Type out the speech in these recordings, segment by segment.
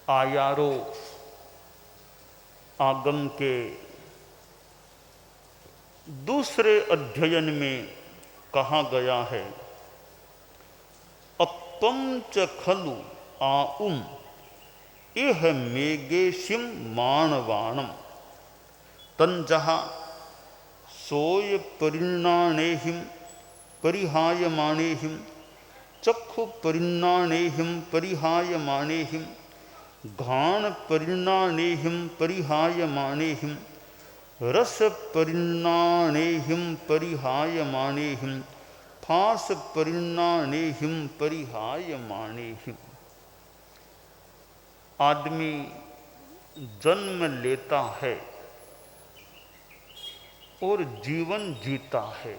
आयारो आगम के दूसरे अध्ययन में कहा गया है, अप्पम च खलु आउम इह मेगेशिम माणवाणम तंजहा सोय परिणाणेहिम परिहायमाणेहिम चक्षु परिणाणेहिम परिहायमाणेहिम घाण परिणाणेहिम परिहायमाणेहिम रस परिणाणेहिम परिहायमाणेहिम फास परिणाणेहिम परिहायमाणेहिम। आदमी जन्म लेता है और जीवन जीता है।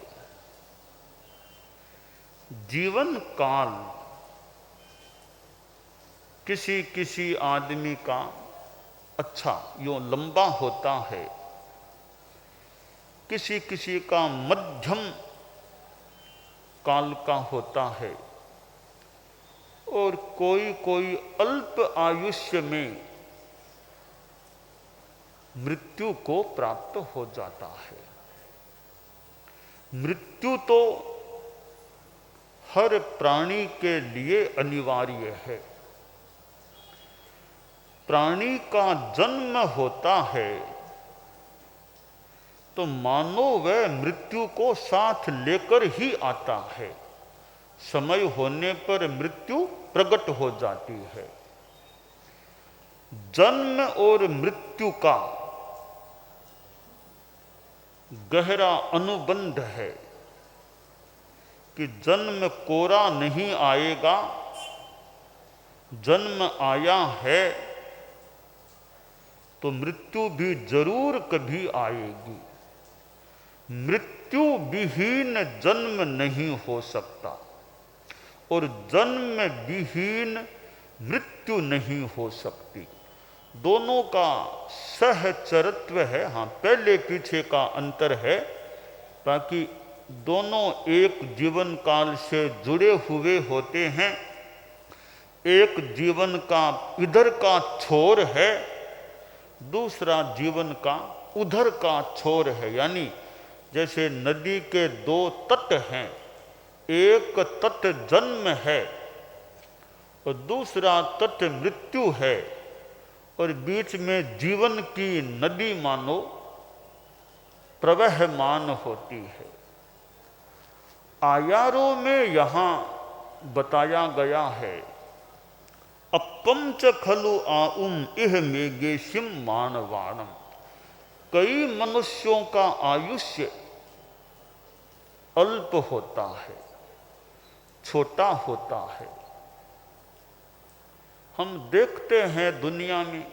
जीवन काल किसी किसी आदमी का अच्छा यूं लंबा होता है, किसी किसी का मध्यम काल का होता है और कोई कोई अल्प आयुष्य में मृत्यु को प्राप्त हो जाता है। मृत्यु तो हर प्राणी के लिए अनिवार्य है। प्राणी का जन्म होता है तो मानो वह मृत्यु को साथ लेकर ही आता है। समय होने पर मृत्यु प्रकट हो जाती है। जन्म और मृत्यु का गहरा अनुबंध है कि जन्म कोरा नहीं आएगा, जन्म आया है तो मृत्यु भी जरूर कभी आएगी। मृत्यु विहीन जन्म नहीं हो सकता और जन्म विहीन मृत्यु नहीं हो सकती। दोनों का सहचरत्व है। हाँ, पहले पीछे का अंतर है, बाकी दोनों एक जीवन काल से जुड़े हुए होते हैं। एक जीवन का इधर का छोर है, दूसरा जीवन का उधर का छोर है। यानी जैसे नदी के दो तट हैं, एक तट जन्म है और दूसरा तट मृत्यु है, और बीच में जीवन की नदी मानो प्रवहमान होती है। आयारों में यहां बताया गया है, अप्पम च खलु आउम इह मेगेशिम मानवाणम। कई मनुष्यों का आयुष्य अल्प होता है, छोटा होता है। हम देखते हैं दुनिया में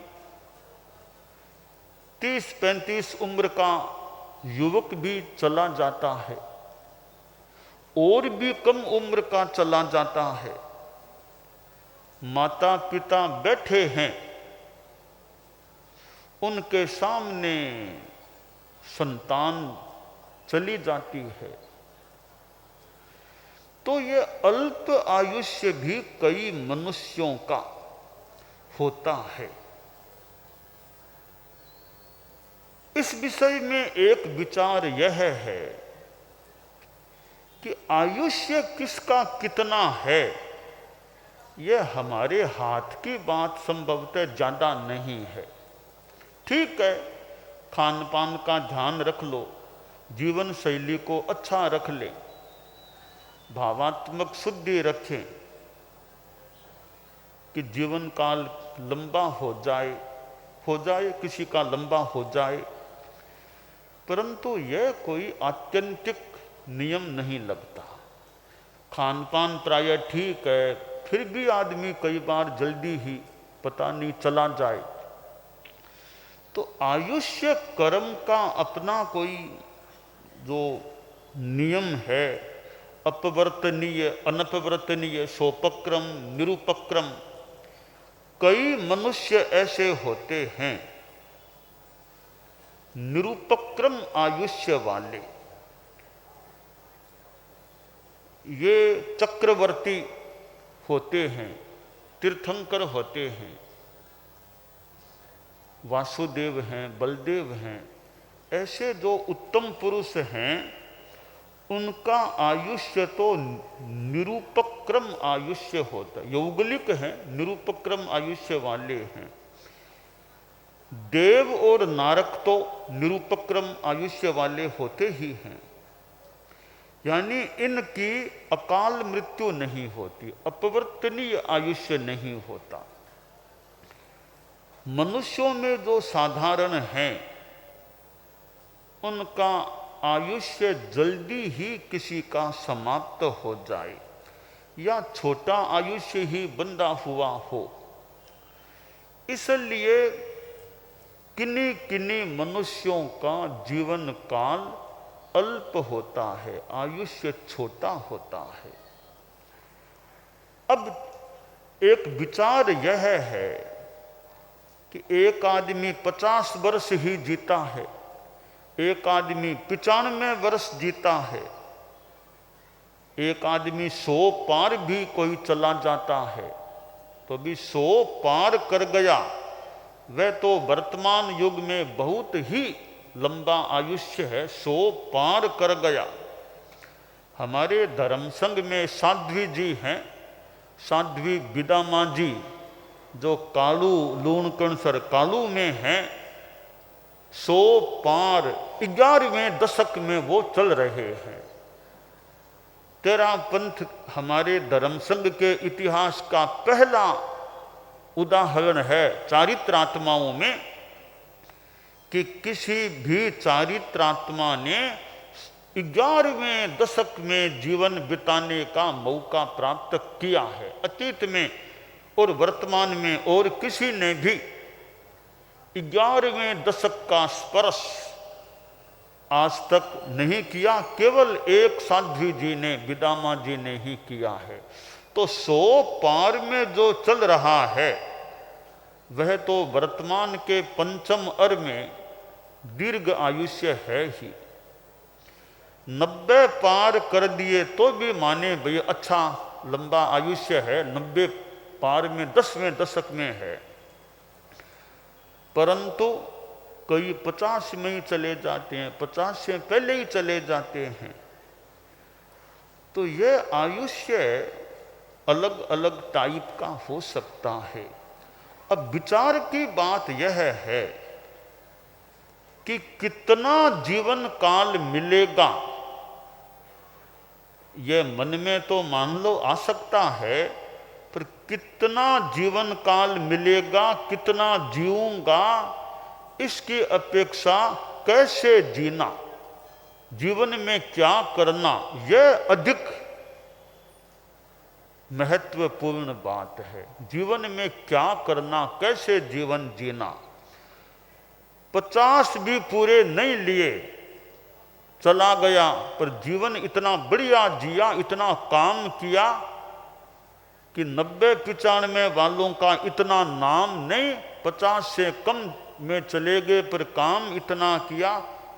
30-35 उम्र का युवक भी चला जाता है और भी कम उम्र का चला जाता है। माता पिता बैठे हैं, उनके सामने संतान चली जाती है। तो ये अल्प आयुष्य भी कई मनुष्यों का होता है। इस विषय में एक विचार यह है कि आयुष्य किसका कितना है, यह हमारे हाथ की बात संभवतः ज्यादा नहीं है। ठीक है, खान पान का ध्यान रख लो, जीवन शैली को अच्छा रख ले, भावात्मक शुद्धि रखें कि जीवन काल लंबा हो जाए, किसी का लंबा हो जाए, परंतु यह कोई आत्यंतिक नियम नहीं लगता। खान पान प्राय ठीक है, फिर भी आदमी कई बार जल्दी ही पता नहीं चला जाए। तो आयुष्य कर्म का अपना कोई जो नियम है, अपवर्तनीय अनपवर्तनीय, सोपक्रम निरुपक्रम। कई मनुष्य ऐसे होते हैं निरुपक्रम आयुष्य वाले, ये चक्रवर्ती होते हैं, तीर्थंकर होते हैं, वासुदेव हैं, बलदेव हैं, ऐसे जो उत्तम पुरुष हैं उनका आयुष्य तो निरूपक्रम आयुष्य होता है। यौगलिक हैं, निरूपक्रम आयुष्य वाले हैं। देव और नारक तो निरूपक्रम आयुष्य वाले होते ही हैं, यानी इनकी अकाल मृत्यु नहीं होती, अपवर्तनीय आयुष्य नहीं होता। मनुष्यों में जो साधारण हैं उनका आयुष्य जल्दी ही किसी का समाप्त हो जाए या छोटा आयुष्य ही बंधा हुआ हो। इसलिए किन्हीं किन्हीं मनुष्यों का जीवन काल अल्प होता है, आयुष्य छोटा होता है। अब एक विचार यह है कि एक आदमी 50 वर्ष ही जीता है, एक आदमी 95 वर्ष जीता है, एक आदमी 100 पार भी कोई चला जाता है तो भी 100 पार कर गया, वह तो वर्तमान युग में बहुत ही लंबा आयुष्य है, 100 पार कर गया। हमारे धर्म संघ में साध्वी जी हैं, साध्वी बिदामा जी, जो कालू लूणकणसर कालू में हैं, 100 पार 11वें दशक में वो चल रहे हैं। तेरा पंथ हमारे धर्म संघ के इतिहास का पहला उदाहरण है चारित्रात्माओं में कि किसी भी चारित्रात्मा ने 11वें दशक में जीवन बिताने का मौका प्राप्त किया है। अतीत में और वर्तमान में और किसी ने भी 11वें दशक का स्पर्श आज तक नहीं किया, केवल एक साध्वी जी ने, बिदामा जी ने ही किया है। तो 100 पार में जो चल रहा है वह तो वर्तमान के पंचम अर में दीर्घ आयुष्य है ही। 90 पार कर दिए तो भी माने भाई अच्छा लंबा आयुष्य है, 90 पार में 10वें दशक में है, परंतु कई 50 में ही चले जाते हैं, 50 से पहले ही चले जाते हैं। तो यह आयुष्य अलग अलग टाइप का हो सकता है। अब विचार की बात यह है कि कितना जीवन काल मिलेगा, यह मन में तो मान लो आ सकता है, पर कितना जीवन काल मिलेगा, कितना जीऊंगा, इसकी अपेक्षा कैसे जीना, जीवन में क्या करना, यह अधिक महत्वपूर्ण बात है। जीवन में क्या करना, कैसे जीवन जीना। 50 भी पूरे नहीं लिए, चला गया, पर जीवन इतना बढ़िया जिया, इतना काम किया कि 90-95 वालों का इतना नाम नहीं, 50 से कम में चले गए पर काम इतना किया,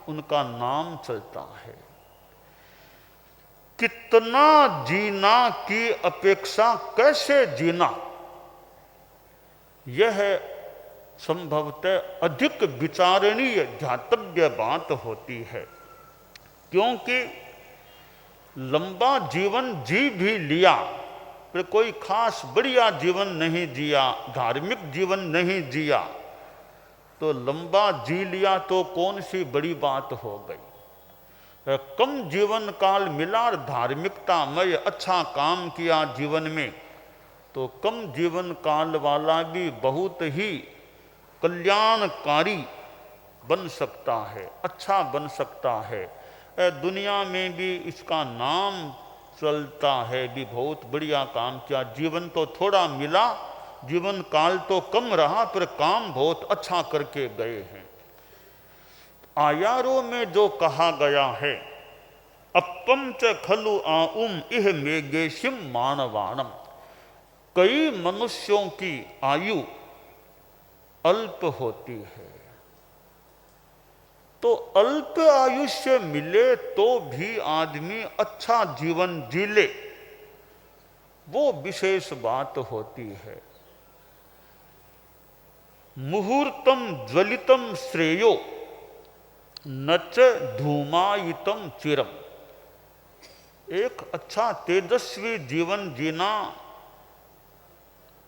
उनका नाम चलता है। कितना जीना की अपेक्षा कैसे जीना, यह संभवतः अधिक विचारणीय ध्यातव्य बात होती है। क्योंकि लंबा जीवन जी भी लिया पर कोई खास बढ़िया जीवन नहीं जिया, धार्मिक जीवन नहीं जिया, तो लंबा जी लिया तो कौन सी बड़ी बात हो गई। कम जीवन काल मिला और धार्मिकता में अच्छा काम किया जीवन में, तो कम जीवन काल वाला भी बहुत ही कल्याणकारी बन सकता है, अच्छा बन सकता है। दुनिया में भी इसका नाम चलता है, भी बहुत बढ़िया काम किया। जीवन तो थोड़ा मिला, जीवन काल तो कम रहा, पर काम बहुत अच्छा करके गए हैं। आयारों में जो कहा गया है, अपम च खलु आउम इह मेघेशिम मानवाणम, कई मनुष्यों की आयु अल्प होती है। तो अल्प आयुष्य मिले तो भी आदमी अच्छा जीवन जी ले, वो विशेष बात होती है। मुहूर्तम ज्वलितम श्रेयो न च धूमायितम चिरम। एक अच्छा तेजस्वी जीवन जीना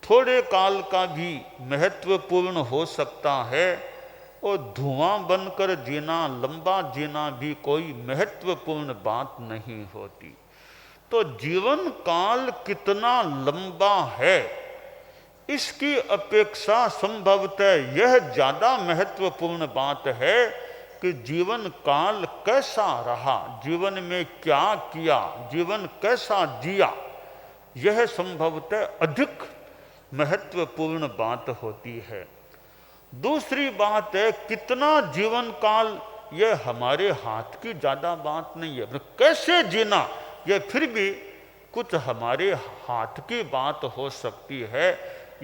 थोड़े काल का भी महत्वपूर्ण हो सकता है, और धुआं बनकर जीना, लंबा जीना भी कोई महत्वपूर्ण बात नहीं होती। तो जीवन काल कितना लंबा है, इसकी अपेक्षा संभवतः यह ज्यादा महत्वपूर्ण बात है कि जीवन काल कैसा रहा, जीवन में क्या किया, जीवन कैसा जिया, यह संभवतः अधिक महत्वपूर्ण बात होती है। दूसरी बात है कितना जीवन काल, यह हमारे हाथ की ज्यादा बात नहीं है। कैसे जीना यह फिर भी कुछ हमारे हाथ की बात हो सकती है,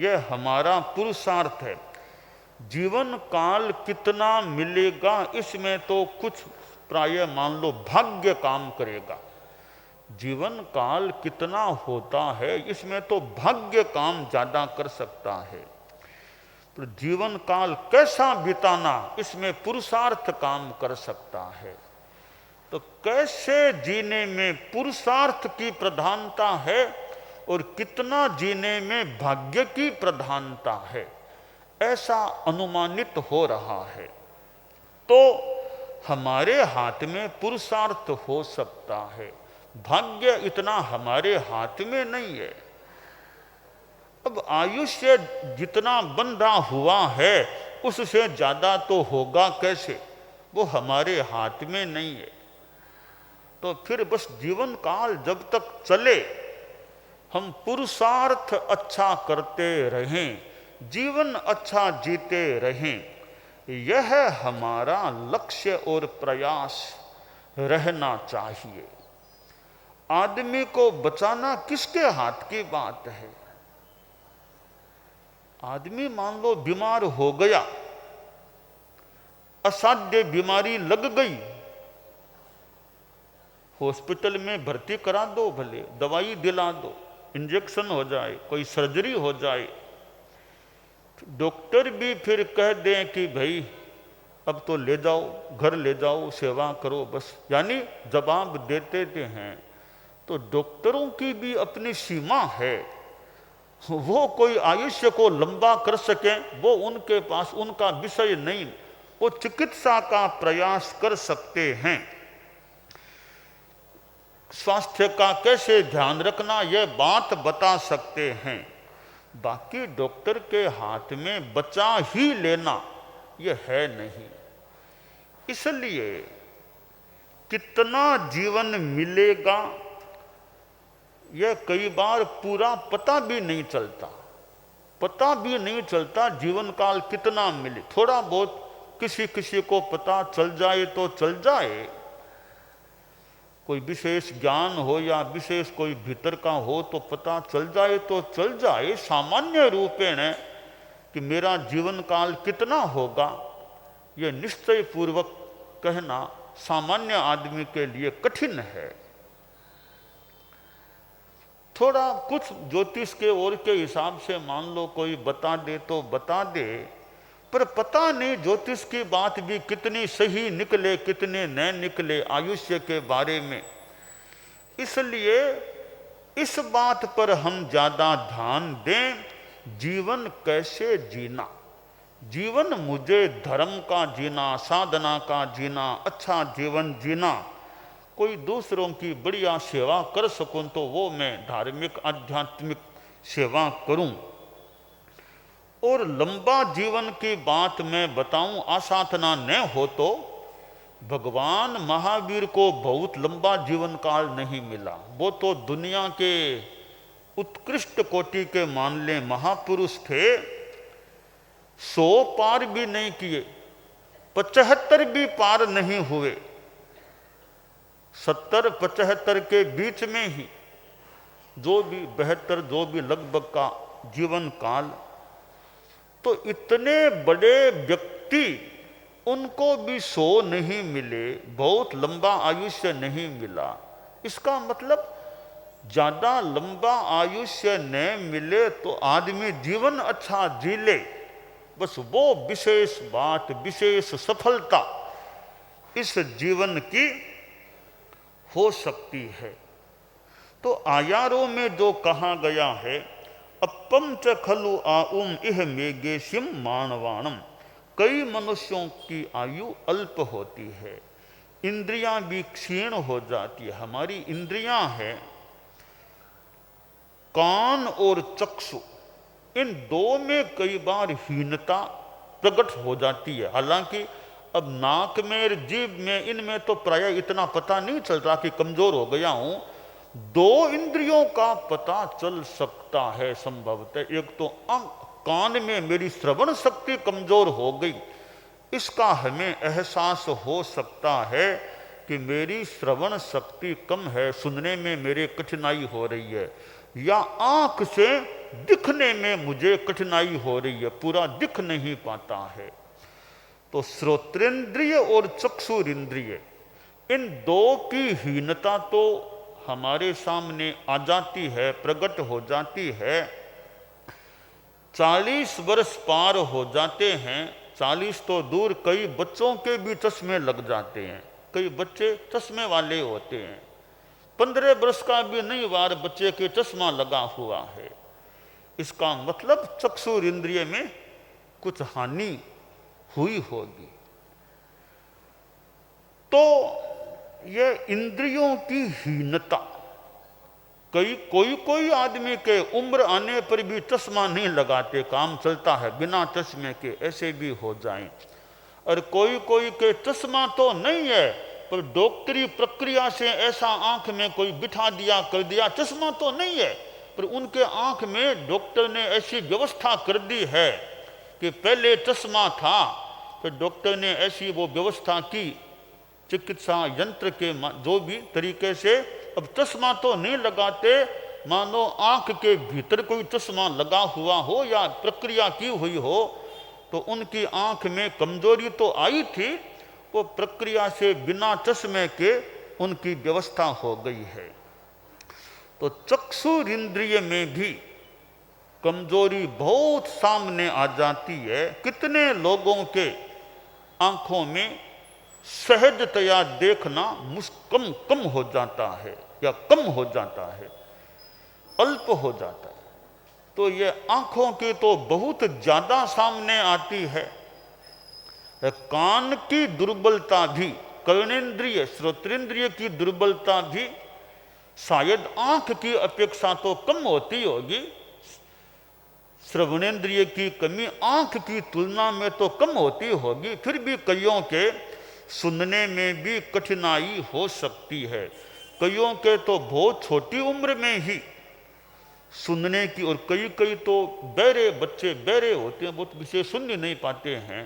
यह हमारा पुरुषार्थ है। जीवन काल कितना मिलेगा इसमें तो कुछ प्राय मान लो भाग्य काम करेगा। जीवन काल कितना होता है इसमें तो भाग्य काम ज्यादा कर सकता है। तो जीवन काल कैसा बिताना इसमें पुरुषार्थ काम कर सकता है। तो कैसे जीने में पुरुषार्थ की प्रधानता है और कितना जीने में भाग्य की प्रधानता है, ऐसा अनुमानित हो रहा है। तो हमारे हाथ में पुरुषार्थ हो सकता है, भाग्य इतना हमारे हाथ में नहीं है। अब आयुष्य जितना बंधा हुआ है उससे ज्यादा तो होगा कैसे, वो हमारे हाथ में नहीं है। तो फिर बस जीवन काल जब तक चले हम पुरुषार्थ अच्छा करते रहें, जीवन अच्छा जीते रहें, यह हमारा लक्ष्य और प्रयास रहना चाहिए। आदमी को बचाना किसके हाथ की बात है। आदमी मान लो बीमार हो गया, असाध्य बीमारी लग गई, हॉस्पिटल में भर्ती करा दो, भले दवाई दिला दो, इंजेक्शन हो जाए, कोई सर्जरी हो जाए, डॉक्टर भी फिर कह दें कि भाई अब तो ले जाओ, घर ले जाओ, सेवा करो बस, यानी जवाब देते हैं। तो डॉक्टरों की भी अपनी सीमा है, वो कोई आयुष्य को लंबा कर सके वो उनके पास उनका विषय नहीं। वो चिकित्सा का प्रयास कर सकते हैं, स्वास्थ्य का कैसे ध्यान रखना यह बात बता सकते हैं। बाकी डॉक्टर के हाथ में बचा ही लेना यह है नहीं। इसलिए कितना जीवन मिलेगा यह कई बार पूरा पता भी नहीं चलता, पता भी नहीं चलता जीवन काल कितना मिले। थोड़ा बहुत किसी किसी को पता चल जाए तो चल जाए, कोई विशेष ज्ञान हो या विशेष कोई भीतर का हो तो पता चल जाए तो चल जाए। सामान्य रूपेण कि मेरा जीवन काल कितना होगा यह निश्चय पूर्वक कहना सामान्य आदमी के लिए कठिन है। थोड़ा कुछ ज्योतिष के ओर के हिसाब से मान लो कोई बता दे तो बता दे, पर पता नहीं ज्योतिष की बात भी कितनी सही निकले कितने न निकले आयुष्य के बारे में। इसलिए इस बात पर हम ज्यादा ध्यान दें, जीवन कैसे जीना, जीवन मुझे धर्म का जीना, साधना का जीना, अच्छा जीवन जीना, कोई दूसरों की बढ़िया सेवा कर सकूं तो वो मैं धार्मिक आध्यात्मिक सेवा करूं। और लंबा जीवन की बात मैं बताऊं, आसाधना न हो तो भगवान महावीर को बहुत लंबा जीवन काल नहीं मिला। वो तो दुनिया के उत्कृष्ट कोटि के मान ले महापुरुष थे, 100 पार भी नहीं किए, 75 भी पार नहीं हुए, 70-75 के बीच में ही जो भी 72 जो भी लगभग का जीवन काल। तो इतने बड़े व्यक्ति उनको भी 100 नहीं मिले, बहुत लंबा आयुष्य नहीं मिला। इसका मतलब ज्यादा लंबा आयुष्य न मिले तो आदमी जीवन अच्छा जी ले, बस वो विशेष बात, विशेष सफलता इस जीवन की हो सकती है। तो आयारों में जो कहा गया है, अपम च खलु आउम इह मेघेशिम मानवाणम, कई मनुष्यों की आयु अल्प होती है, इंद्रियां भी क्षीण हो जाती है। हमारी इंद्रियां हैं कान और चक्षु, इन दो में कई बार हीनता प्रकट हो जाती है। हालांकि अब नाक में, जीभ में, इनमें तो प्राय इतना पता नहीं चल रहा कि कमजोर हो गया हूं। दो इंद्रियों का पता चल सकता है संभवतः। एक तो कान में मेरी श्रवण शक्ति कमजोर हो गई, इसका हमें एहसास हो सकता है कि मेरी श्रवण शक्ति कम है, सुनने में मेरे कठिनाई हो रही है, या आंख से दिखने में मुझे कठिनाई हो रही है, पूरा दिख नहीं पाता है। तो श्रोत्रेंद्रिय और चक्षुरेंद्रिय, इन दो की हीनता तो हमारे सामने आ जाती है, प्रकट हो जाती है। 40 वर्ष पार हो जाते हैं, 40 तो दूर, कई बच्चों के भी चश्मे लग जाते हैं, कई बच्चे चश्मे वाले होते हैं। 15 वर्ष का भी नहीं वार बच्चे के चश्मा लगा हुआ है। इसका मतलब चक्षुरेंद्रिय में कुछ हानि हुई होगी। तो यह इंद्रियों की हीनता, कोई आदमी के उम्र आने पर भी चश्मा नहीं लगाते, काम चलता है बिना चश्मे के, ऐसे भी हो जाएं। और कोई के चश्मा तो नहीं है, पर डॉक्टरी प्रक्रिया से ऐसा आंख में कोई बिठा दिया, कर दिया, चश्मा तो नहीं है, पर उनके आंख में डॉक्टर ने ऐसी व्यवस्था कर दी है कि पहले चश्मा था, फिर डॉक्टर ने ऐसी वो व्यवस्था की, चिकित्सा यंत्र के जो भी तरीके से, अब चश्मा तो नहीं लगाते, मानो आंख के भीतर कोई चश्मा लगा हुआ हो या प्रक्रिया की हुई हो। तो उनकी आंख में कमजोरी तो आई थी, वो प्रक्रिया से बिना चश्मे के उनकी व्यवस्था हो गई है। तो चक्षुरेंद्रिय में भी कमजोरी बहुत सामने आ जाती है। कितने लोगों के आंखों में सहजतया देखना कम हो जाता है, या कम हो जाता है, अल्प हो जाता है। तो ये आंखों की तो बहुत ज्यादा सामने आती है। कान की दुर्बलता भी, कर्णेंद्रिय, श्रोत्रेंद्रिय की दुर्बलता भी शायद आंख की अपेक्षा तो कम होती होगी। श्रवणेंद्रिय की कमी आंख की तुलना में तो कम होती होगी, फिर भी कईयों के सुनने में भी कठिनाई हो सकती है। कईयों के तो बहुत छोटी उम्र में ही सुनने की, और कई तो बहरे बच्चे बहरे होते हैं, बहुत विशेष सुन नहीं पाते हैं।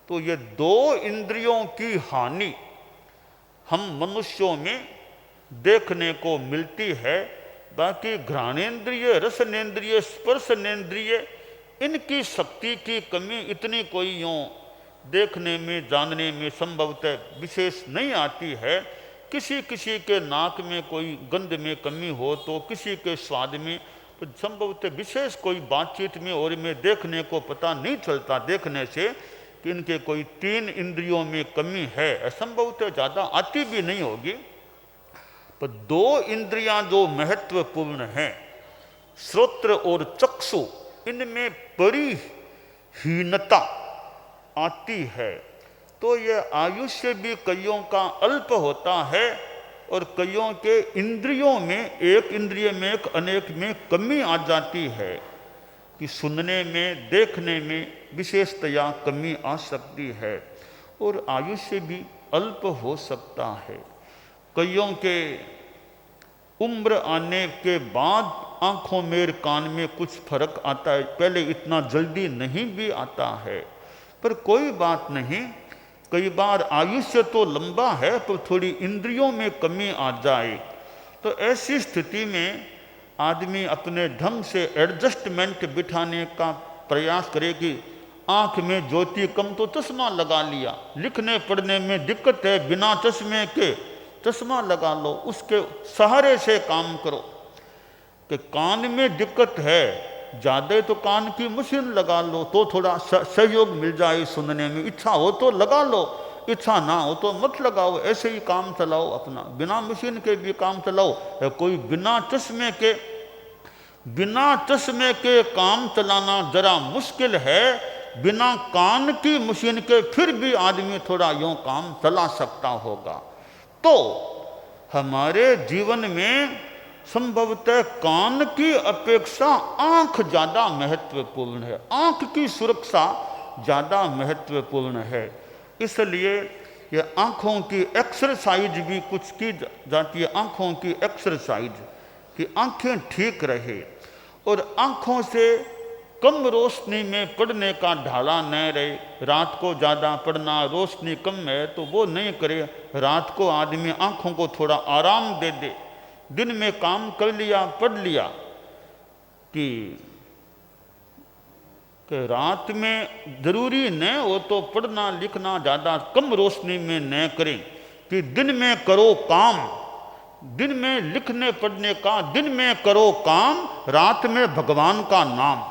तो ये दो इंद्रियों की हानि हम मनुष्यों में देखने को मिलती है। बाकी घ्राणेन्द्रिय, रसनेन्द्रिय, स्पर्शनेन्द्रिय, इनकी शक्ति की कमी इतनी कोई यूँ देखने में, जानने में संभवतः विशेष नहीं आती है। किसी किसी के नाक में कोई गंध में कमी हो, तो किसी के स्वाद में, तो संभवतः विशेष कोई बातचीत में और में देखने को पता नहीं चलता देखने से कि इनके कोई 3 इंद्रियों में कमी है, संभवतः ज़्यादा आती भी नहीं होगी। पर 2 इंद्रियां जो महत्वपूर्ण हैं, श्रोत्र और चक्षु, इनमें परिहीनता आती है। तो यह आयुष्य भी कईयों का अल्प होता है, और कईयों के इंद्रियों में, एक इंद्रिय में, एक अनेक में कमी आ जाती है कि सुनने में, देखने में विशेषतया कमी आ सकती है, और आयुष्य भी अल्प हो सकता है। कईयों के उम्र आने के बाद आंखों में, कान में कुछ फर्क आता है, पहले इतना जल्दी नहीं भी आता है, पर कोई बात नहीं। कई बार आयुष्य तो लंबा है, पर थोड़ी इंद्रियों में कमी आ जाए, तो ऐसी स्थिति में आदमी अपने ढंग से एडजस्टमेंट बिठाने का प्रयास करे कि आँख में ज्योति कम तो चश्मा लगा लिया, लिखने पढ़ने में दिक्कत है, बिना चश्मे के चश्मा लगा लो, उसके सहारे से काम करो। कि कान में दिक्कत है ज़्यादा तो कान की मशीन लगा लो तो थोड़ा सहयोग मिल जाए सुनने में, इच्छा हो तो लगा लो, इच्छा ना हो तो मत लगाओ, ऐसे ही काम चलाओ अपना, बिना मशीन के भी काम चलाओ। कोई बिना चश्मे के काम चलाना जरा मुश्किल है, बिना कान की मशीन के फिर भी आदमी थोड़ा यूं काम चला सकता होगा। तो हमारे जीवन में संभवतः कान की अपेक्षा आंख ज्यादा महत्वपूर्ण है, आंख की सुरक्षा ज्यादा महत्वपूर्ण है। इसलिए ये आंखों की एक्सरसाइज भी कुछ की जाती है, आंखों की एक्सरसाइज कि आंखें ठीक रहे और आंखों से कम रोशनी में पढ़ने का ढाला न रहे। रात को ज़्यादा पढ़ना, रोशनी कम है तो वो नहीं करे। रात को आदमी आंखों को थोड़ा आराम दे दे, दिन में काम कर लिया, पढ़ लिया, कि रात में जरूरी न हो तो पढ़ना लिखना ज़्यादा कम रोशनी में न करें, कि दिन में करो काम, दिन में लिखने पढ़ने का, दिन में करो काम, रात में भगवान का नाम।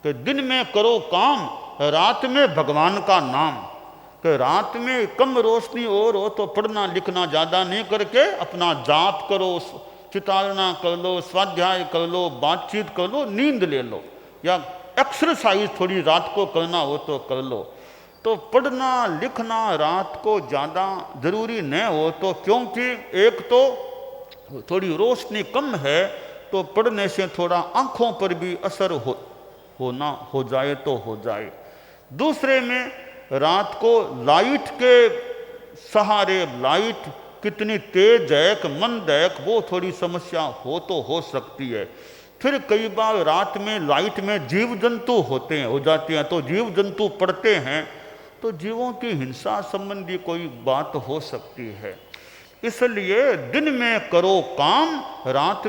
कि दिन में करो काम, रात में भगवान का नाम। कि रात में कम रोशनी और हो तो पढ़ना लिखना ज़्यादा नहीं करके अपना जाप करो, चितारना कर लो, स्वाध्याय कर लो, बातचीत कर लो, नींद ले लो, या एक्सरसाइज थोड़ी रात को करना हो तो कर लो। तो पढ़ना लिखना रात को ज़्यादा ज़रूरी न हो तो, क्योंकि एक तो थोड़ी रोशनी कम है तो पढ़ने से थोड़ा आँखों पर भी असर हो जाए तो हो जाए। दूसरे में रात को लाइट के सहारे, लाइट कितनी तेज है कि मंद है, वो थोड़ी समस्या हो सकती है। फिर कई बार रात में लाइट में जीव जंतु हो जाते हैं, तो जीव जंतु पड़ते हैं तो जीवों की हिंसा संबंधी कोई बात हो सकती है। इसलिए दिन में करो काम, रात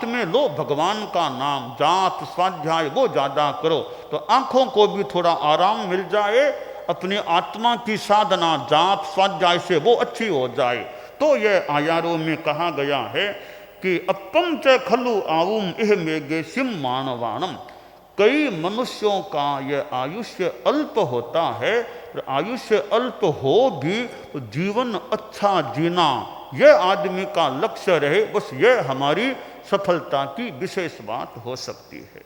में लो भगवान का नाम, जाप स्वाध्याय वो ज़्यादा करो, तो आँखों को भी थोड़ा आराम मिल जाए, अपनी आत्मा की साधना जाप स्वाध्याय से वो अच्छी हो जाए। तो ये आयारों में कहा गया है कि अपम च खलु आऊम इह मेगे सिम मानवाणम। कई मनुष्यों का यह आयुष्य अल्प होता है, आयुष्य अल्प हो भी जीवन अच्छा जीना यह आदमी का लक्ष्य रहे, बस यह हमारी सफलता की विशेष बात हो सकती है।